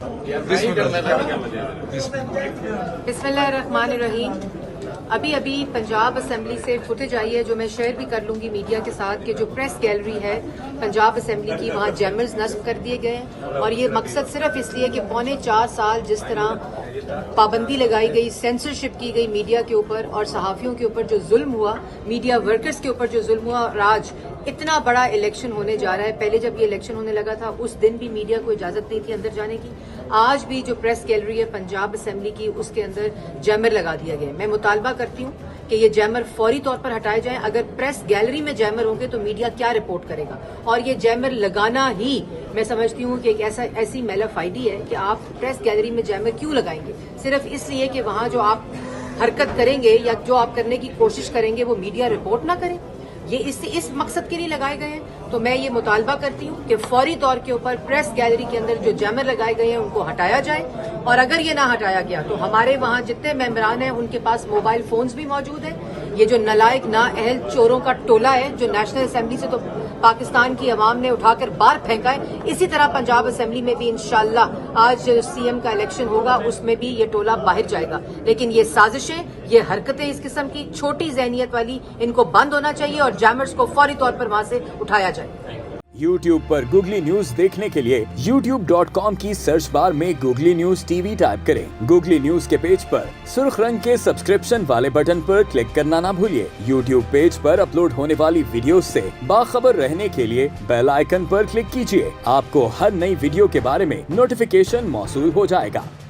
बिस्मिल्लाहिर्रहमानिर्रहीम। अभी पंजाब असेंबली से फुटेज आई है जो मैं शेयर भी कर लूँगी मीडिया के साथ कि जो प्रेस गैलरी है पंजाब असेंबली की, वहाँ जैमर्स नस्ब कर दिए गए हैं। और ये मकसद सिर्फ इसलिए कि 4.25 साल जिस तरह पाबंदी लगाई गई, सेंसरशिप की गई मीडिया के ऊपर और सहाफ़ियों के ऊपर जो जुल्म हुआ, मीडिया वर्कर्स के ऊपर जो जुल्म हुआ, और आज इतना बड़ा इलेक्शन होने जा रहा है। पहले जब ये इलेक्शन होने लगा था उस दिन भी मीडिया को इजाज़त नहीं थी अंदर जाने की। आज भी जो प्रेस गैलरी है पंजाब असेंबली की, उसके अंदर जैमर लगा दिया गया है। मैं मुतालबा करती हूँ कि ये जैमर फौरी तौर पर हटाए जाएं। अगर प्रेस गैलरी में जैमर होंगे तो मीडिया क्या रिपोर्ट करेगा? और ये जैमर लगाना ही मैं समझती हूँ कि एक ऐसी मैलाफाइडी है कि आप प्रेस गैलरी में जैमर क्यों लगाएंगे? सिर्फ इसलिए कि वहाँ जो आप हरकत करेंगे या जो आप करने की कोशिश करेंगे वो मीडिया रिपोर्ट ना करे। ये इस मकसद के लिए लगाए गए हैं। तो मैं ये मुतालबा करती हूँ कि फौरी तौर के ऊपर प्रेस गैलरी के अंदर जो जैमर लगाए गए हैं उनको हटाया जाए। और अगर ये ना हटाया गया तो हमारे वहाँ जितने मेंबरान हैं उनके पास मोबाइल फोन्स भी मौजूद हैं। ये जो नलायक नाअहल चोरों का टोला है जो नेशनल असेंबली से तो पाकिस्तान की अवाम ने उठाकर बाहर फेंका है, इसी तरह पंजाब असेंबली में भी इंशाअल्लाह आज सीएम का इलेक्शन होगा, उसमें भी ये टोला बाहर जाएगा। लेकिन ये साजिशें, ये हरकतें इस किस्म की छोटी ज़हनियत वाली, इनको बंद होना चाहिए और जैमर्स को फौरी तौर पर वहां से उठाया जाए। YouTube पर गूगली न्यूज देखने के लिए youtube.com की सर्च बार में गूगली न्यूज टीवी टाइप करें। गूगली न्यूज के पेज पर सुर्ख रंग के सब्सक्रिप्शन वाले बटन पर क्लिक करना ना भूलिए। YouTube पेज पर अपलोड होने वाली वीडियोस से बाखबर रहने के लिए बेल आइकन पर क्लिक कीजिए। आपको हर नई वीडियो के बारे में नोटिफिकेशन मौसूल हो जाएगा।